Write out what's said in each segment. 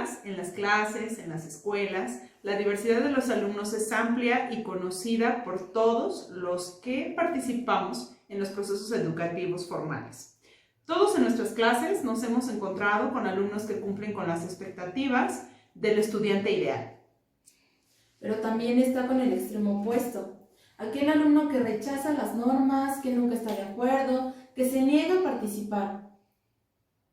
aulas, en las clases, en las escuelas, la diversidad de los alumnos es amplia y conocida por todos los que participamos en los procesos educativos formales. Todos en nuestras clases nos hemos encontrado con alumnos que cumplen con las expectativas del estudiante ideal. Pero también está con el extremo opuesto. Aquel alumno que rechaza las normas, que nunca está de acuerdo, que se niega a participar.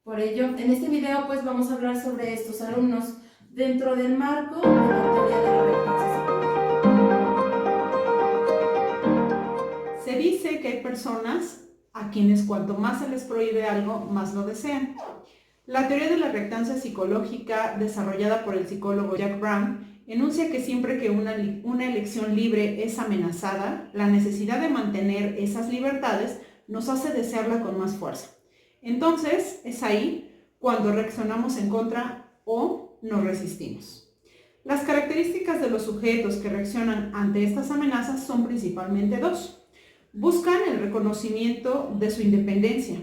Por ello, en este video pues vamos a hablar sobre estos alumnos dentro del marco de la teoría de la reactancia psicológica. Se dice que hay personas a quienes cuanto más se les prohíbe algo, más lo desean. La teoría de la reactancia psicológica, desarrollada por el psicólogo Jack Brown, enuncia que siempre que una elección libre es amenazada, la necesidad de mantener esas libertades nos hace desearla con más fuerza. Entonces, es ahí cuando reaccionamos en contra o nos resistimos. Las características de los sujetos que reaccionan ante estas amenazas son principalmente dos. Buscan el reconocimiento de su independencia,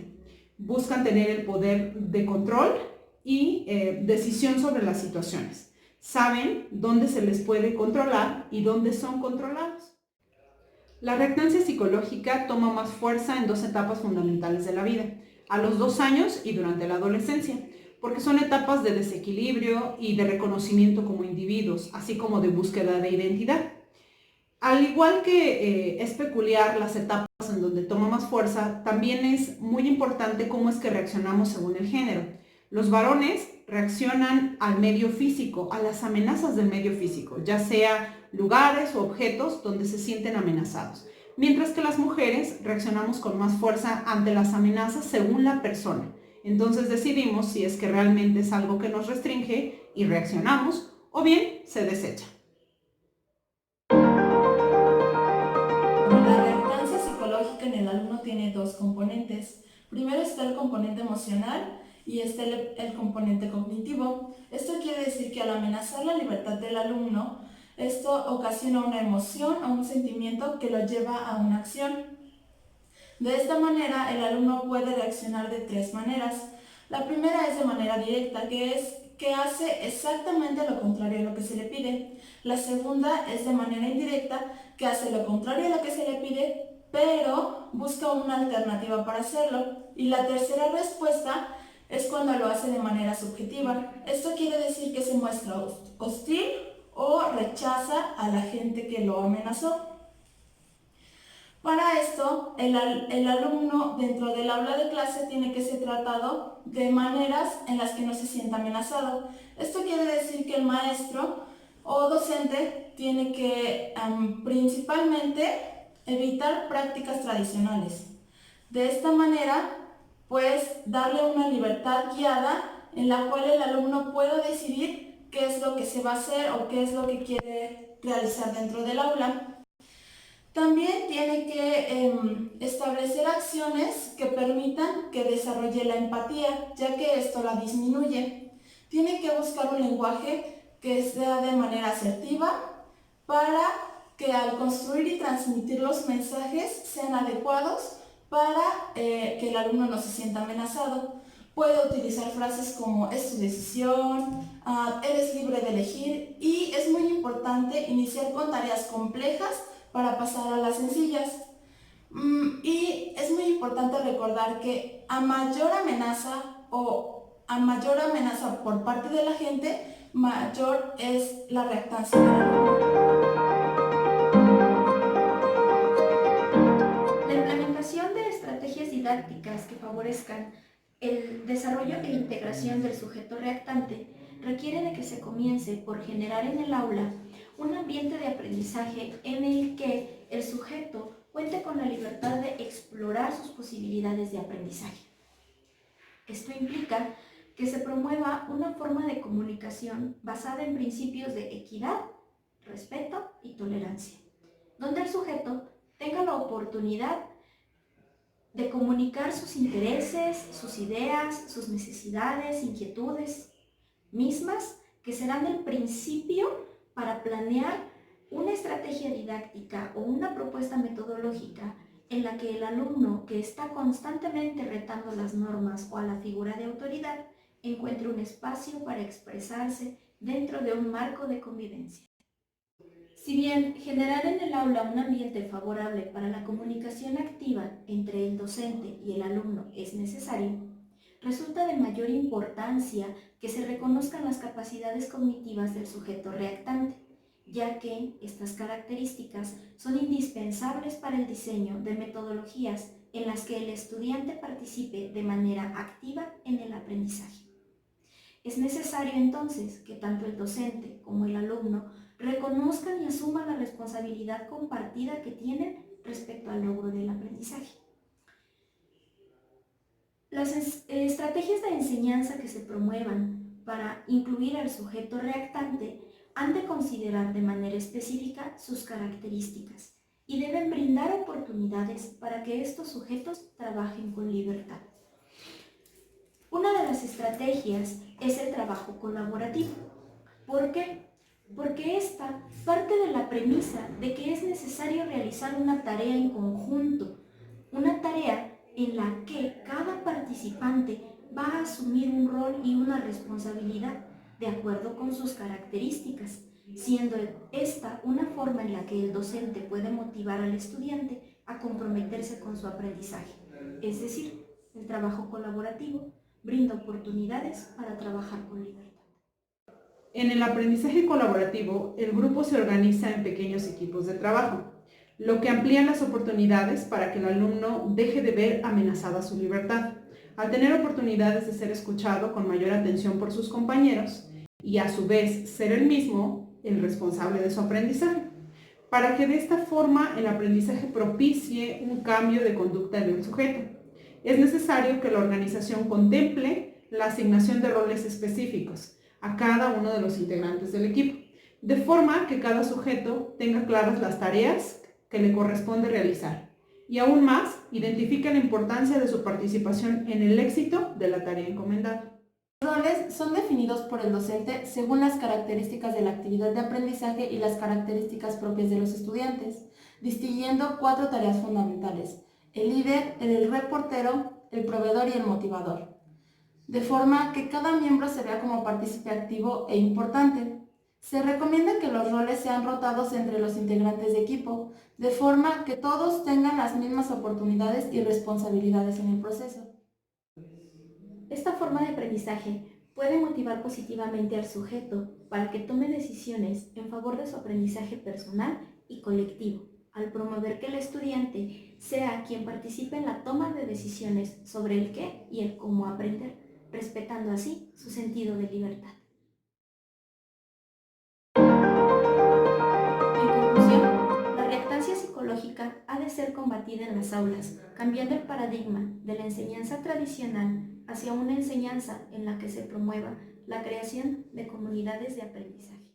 buscan tener el poder de control y decisión sobre las situaciones. Saben dónde se les puede controlar y dónde son controlados. La reactancia psicológica toma más fuerza en dos etapas fundamentales de la vida, a los 2 años y durante la adolescencia, porque son etapas de desequilibrio y de reconocimiento como individuos, así como de búsqueda de identidad. Al igual que es peculiar las etapas en donde toma más fuerza, también es muy importante cómo es que reaccionamos según el género. Los varones reaccionan al medio físico, a las amenazas del medio físico, ya sea lugares o objetos donde se sienten amenazados, mientras que las mujeres reaccionamos con más fuerza ante las amenazas según la persona. Entonces decidimos si es que realmente es algo que nos restringe y reaccionamos, o bien se desecha. La reactancia psicológica en el alumno tiene dos componentes. Primero está el componente emocional y está el componente cognitivo. Esto quiere decir que al amenazar la libertad del alumno, esto ocasiona una emoción o un sentimiento que lo lleva a una acción. De esta manera, el alumno puede reaccionar de 3 maneras. La primera es de manera directa, que hace exactamente lo contrario a lo que se le pide. La segunda es de manera indirecta, que hace lo contrario a lo que se le pide, pero busca una alternativa para hacerlo. Y la tercera respuesta es cuando lo hace de manera subjetiva. Esto quiere decir que se muestra hostil o rechaza a la gente que lo amenazó. Para esto, el alumno dentro del aula de clase tiene que ser tratado de maneras en las que no se sienta amenazado. Esto quiere decir que el maestro o docente tiene que principalmente evitar prácticas tradicionales. De esta manera, pues darle una libertad guiada en la cual el alumno pueda decidir qué es lo que se va a hacer o qué es lo que quiere realizar dentro del aula. También tiene que establecer acciones que permitan que desarrolle la empatía, ya que esto la disminuye. Tiene que buscar un lenguaje que sea de manera asertiva para que al construir y transmitir los mensajes sean adecuados para que el alumno no se sienta amenazado. Puede utilizar frases como es tu decisión, eres libre de elegir, y es muy importante iniciar con tareas complejas para pasar a las sencillas. Y es muy importante recordar que a mayor amenaza por parte de la gente, mayor es la reactancia del alumno. La implementación de estrategias didácticas que favorezcan el desarrollo e integración del sujeto reactante requiere de que se comience por generar en el aula un ambiente de aprendizaje en el que el sujeto cuente con la libertad de explorar sus posibilidades de aprendizaje. Esto implica que se promueva una forma de comunicación basada en principios de equidad, respeto y tolerancia, donde el sujeto tenga la oportunidad de comunicar sus intereses, sus ideas, sus necesidades, inquietudes, mismas que serán el principio para planear una estrategia didáctica o una propuesta metodológica en la que el alumno que está constantemente retando las normas o a la figura de autoridad encuentre un espacio para expresarse dentro de un marco de convivencia. Si bien generar en el aula un ambiente favorable para la comunicación activa entre el docente y el alumno es necesario, resulta de mayor importancia que se reconozcan las capacidades cognitivas del sujeto reactante, ya que estas características son indispensables para el diseño de metodologías en las que el estudiante participe de manera activa en el aprendizaje. Es necesario entonces que tanto el docente como el alumno reconozcan y asuman la responsabilidad compartida que tienen respecto al logro del aprendizaje. Las estrategias de enseñanza que se promuevan para incluir al sujeto reactante han de considerar de manera específica sus características y deben brindar oportunidades para que estos sujetos trabajen con libertad. Una de las estrategias es el trabajo colaborativo. ¿Por qué? Porque esta parte de la premisa de que es necesario realizar una tarea en conjunto, una tarea en la que cada participante va a asumir un rol y una responsabilidad de acuerdo con sus características, siendo esta una forma en la que el docente puede motivar al estudiante a comprometerse con su aprendizaje. Es decir, el trabajo colaborativo brinda oportunidades para trabajar con libertad. En el aprendizaje colaborativo, el grupo se organiza en pequeños equipos de trabajo, lo que amplía las oportunidades para que el alumno deje de ver amenazada su libertad, al tener oportunidades de ser escuchado con mayor atención por sus compañeros y a su vez ser él mismo el responsable de su aprendizaje, para que de esta forma el aprendizaje propicie un cambio de conducta del sujeto. Es necesario que la organización contemple la asignación de roles específicos a cada uno de los integrantes del equipo, de forma que cada sujeto tenga claras las tareas que le corresponde realizar y aún más identifique la importancia de su participación en el éxito de la tarea encomendada. Los roles son definidos por el docente según las características de la actividad de aprendizaje y las características propias de los estudiantes, distinguiendo 4 tareas fundamentales: el líder, el reportero, el proveedor y el motivador, de forma que cada miembro se vea como partícipe activo e importante. Se recomienda que los roles sean rotados entre los integrantes de equipo, de forma que todos tengan las mismas oportunidades y responsabilidades en el proceso. Esta forma de aprendizaje puede motivar positivamente al sujeto para que tome decisiones en favor de su aprendizaje personal y colectivo, al promover que el estudiante sea quien participe en la toma de decisiones sobre el qué y el cómo aprender, respetando así su sentido de libertad. En conclusión, la reactancia psicológica ha de ser combatida en las aulas, cambiando el paradigma de la enseñanza tradicional hacia una enseñanza en la que se promueva la creación de comunidades de aprendizaje.